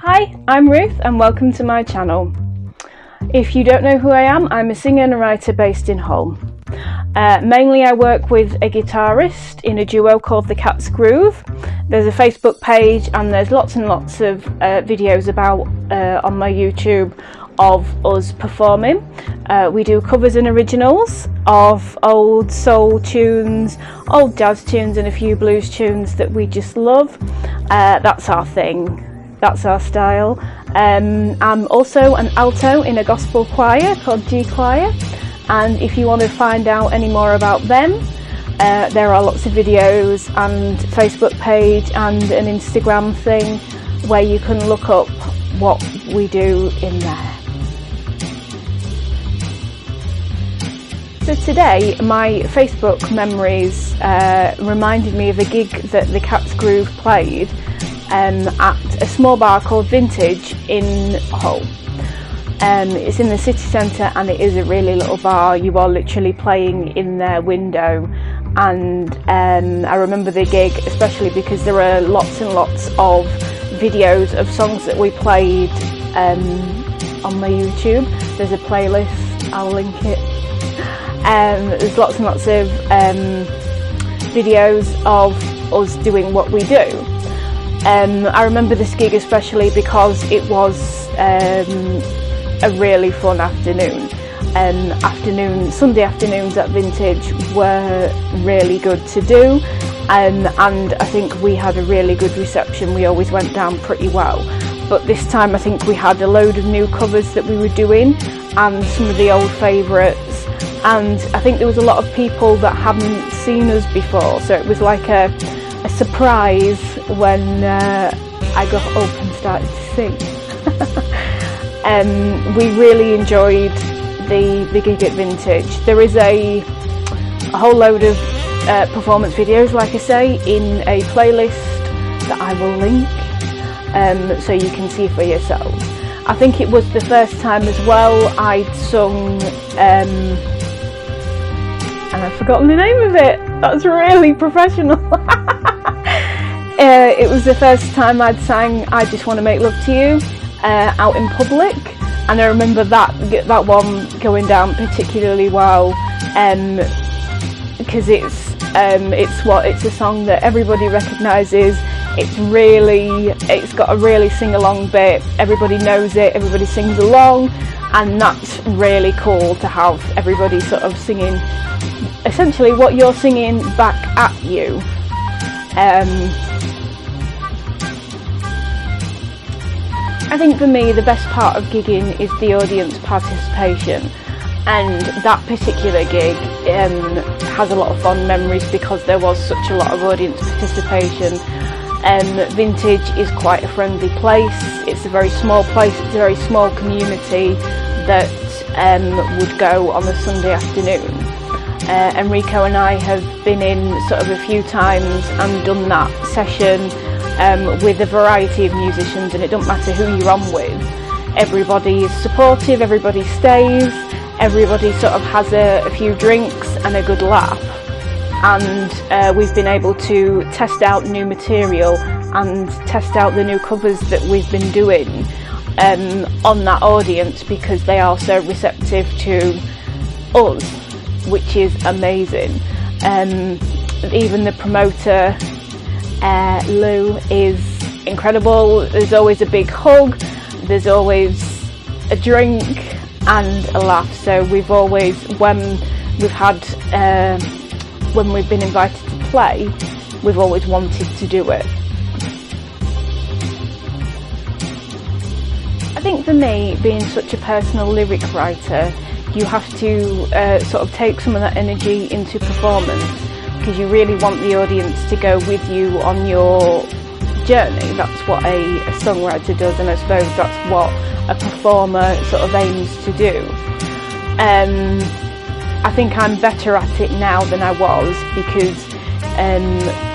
Hi, I'm Ruth and welcome to my channel. If you don't know who I am, I'm a singer and a writer based in Hull. Mainly I work with a guitarist in a duo called The Cat's Groove. There's a Facebook page and there's lots and lots of videos about on my YouTube of us performing. We do covers and originals of old soul tunes, old jazz tunes and a few blues tunes that we just love. That's our thing. That's our style. I'm also an alto in a gospel choir called G Choir, and if you want to find out any more about them, there are lots of videos and Facebook page and an Instagram thing where you can look up what we do in there. So today my Facebook memories reminded me of a gig that the Cat's Groove played at a small bar called Vintage in Hull. It's in the city centre and it is a really little bar. You are literally playing in their window, and I remember the gig especially because there are lots and lots of videos of songs that we played on my YouTube. There's a playlist, I'll link it. There's lots and lots of videos of us doing what we do. I remember this gig especially because it was a really fun afternoon. Sunday afternoons at Vintage were really good to do, and I think we had a really good reception. We always went down pretty well, but this time I think we had a load of new covers that we were doing and some of the old favourites, and I think there was a lot of people that hadn't seen us before, so it was like a surprise when I got up and started to sing. We really enjoyed the gig at Vintage. There is a whole load of performance videos, like I say, in a playlist that I will link so you can see for yourselves. I think it was the first time as well I'd sung, and I've forgotten the name of it. That's really professional. It was the first time I'd sang I Just Want to Make Love to You out in public, and I remember that one going down particularly well because it's a song that everybody recognises. It's got a really sing-along bit. Everybody knows it, everybody sings along, and that's really cool to have everybody sort of singing essentially what you're singing back at you. I think for me the best part of gigging is the audience participation, and that particular gig has a lot of fond memories because there was such a lot of audience participation. Vintage is quite a friendly place. It's a very small place, it's a very small community that would go on a Sunday afternoon. Enrico and I have been in sort of a few times and done that session with a variety of musicians, and it doesn't matter who you're on with. Everybody is supportive, everybody stays, everybody sort of has a few drinks and a good laugh, and we've been able to test out new material and test out the new covers that we've been doing on that audience because they are so receptive to us, which is amazing. Even the promoter Lou is incredible. There's always a big hug, there's always a drink and a laugh. So we've always, when we've been invited to play, we've always wanted to do it. I think for me, being such a personal lyric writer, you have to sort of take some of that energy into performance, because you really want the audience to go with you on your journey. That's what a songwriter does, and I suppose that's what a performer sort of aims to do. I think I'm better at it now than I was because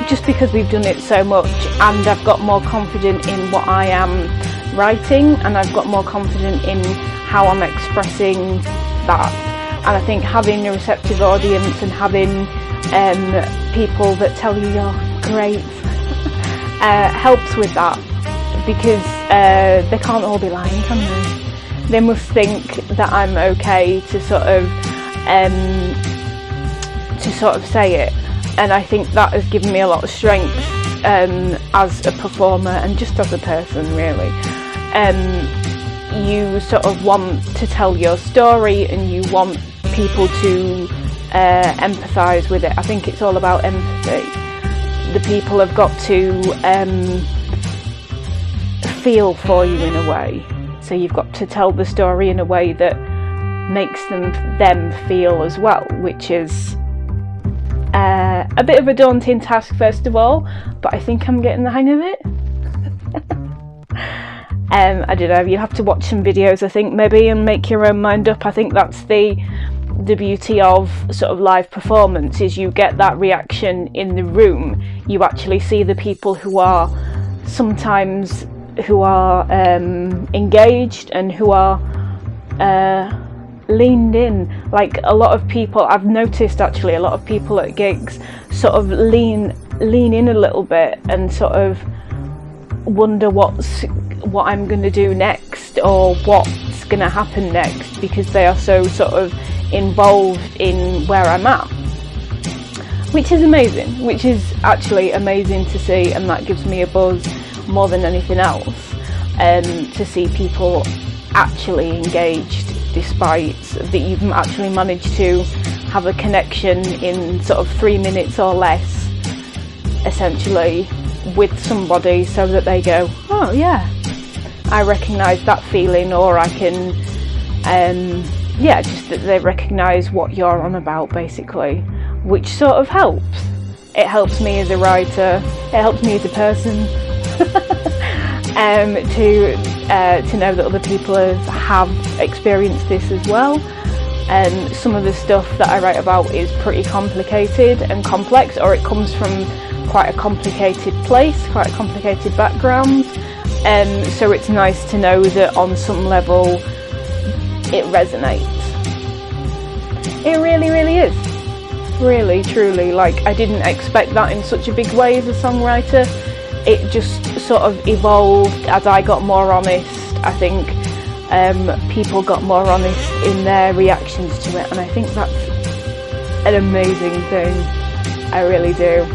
just because we've done it so much, and I've got more confident in what I am writing, and I've got more confident in how I'm expressing that. And I think having a receptive audience and having people that tell you you're great helps with that, because they can't all be lying, can they? They must think that I'm okay to sort of say it, and I think that has given me a lot of strength as a performer and just as a person, really. You sort of want to tell your story and you want people to empathise with it. I think it's all about empathy. The people have got to feel for you in a way, so you've got to tell the story in a way that makes them feel as well, which is a bit of a daunting task first of all, but I think I'm getting the hang of it. I don't know, you have to watch some videos, I think, maybe, and make your own mind up. I think that's the beauty of sort of live performance, is you get that reaction in the room. You actually see the people who are engaged and who are leaned in. Like, a lot of people, I've noticed actually, a lot of people at gigs sort of lean in a little bit and sort of wonder what I'm going to do next, or what's going to happen next, because they are so sort of involved in where I'm at, which is amazing, which is actually amazing to see, and that gives me a buzz more than anything else, to see people actually engaged, despite that you've actually managed to have a connection in sort of 3 minutes or less, essentially, with somebody, so that they go, oh yeah, I recognise that feeling, or I can, just that they recognise what you're on about, basically, which sort of helps. It helps me as a writer, it helps me as a person, to know that other people have experienced this as well. Some of the stuff that I write about is pretty complicated and complex, or it comes from quite a complicated place, quite a complicated background, so it's nice to know that on some level it resonates. It really, really is. Really, truly, like, I didn't expect that in such a big way as a songwriter. It just sort of evolved as I got more honest. I think people got more honest in their reactions to it, and I think that's an amazing thing. I really do.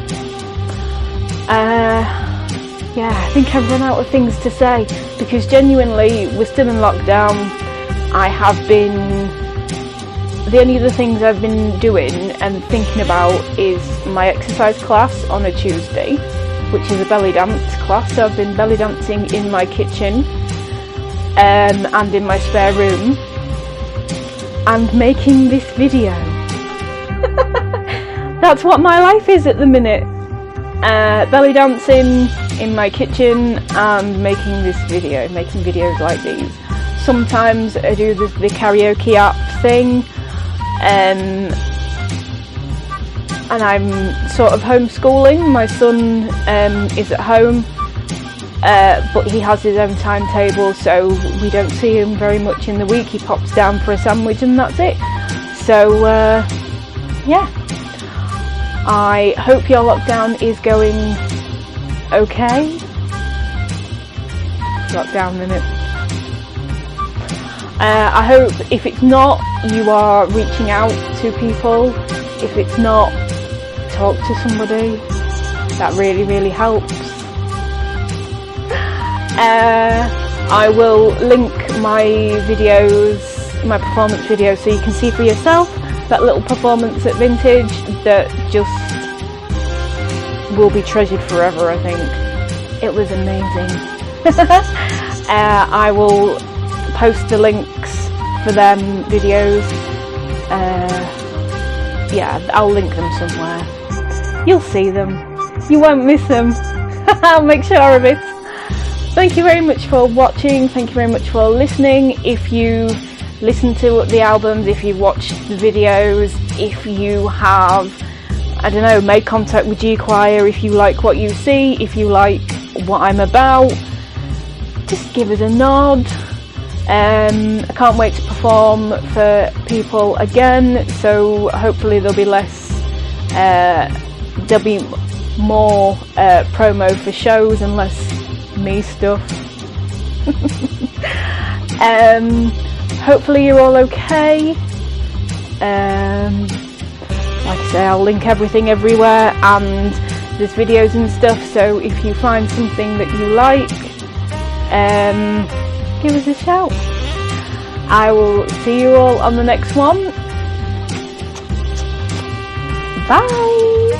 I think I've run out of things to say, because genuinely we're still in lockdown. The only other things I've been doing and thinking about is my exercise class on a Tuesday, which is a belly dance class. So I've been belly dancing in my kitchen and in my spare room, and making this video. That's what my life is at the minute. Belly dancing in my kitchen and making this video, making videos like these. Sometimes I do the karaoke app thing, and I'm sort of homeschooling. My son is at home, but he has his own timetable, so we don't see him very much in the week. He pops down for a sandwich and that's it. So yeah, I hope your lockdown is going okay. Lockdown, innit? I hope, if it's not, you are reaching out to people. If it's not, talk to somebody. That really, really helps. I will link my videos, my performance videos, so you can see for yourself that little performance at Vintage that just will be treasured forever, I think. It was amazing. I will post the links for them videos. I'll link them somewhere. You'll see them. You won't miss them. I'll make sure of it. Thank you very much for watching. Thank you very much for listening. If you listen to the albums, if you've watched the videos, if you have, I don't know, made contact with G Choir, if you like what you see, if you like what I'm about, just give us a nod. I can't wait to perform for people again, so hopefully there'll be more promo for shows and less me stuff. Hopefully you're all okay. Like I say, I'll link everything everywhere, and there's videos and stuff, so if you find something that you like, give us a shout. I will see you all on the next one. Bye!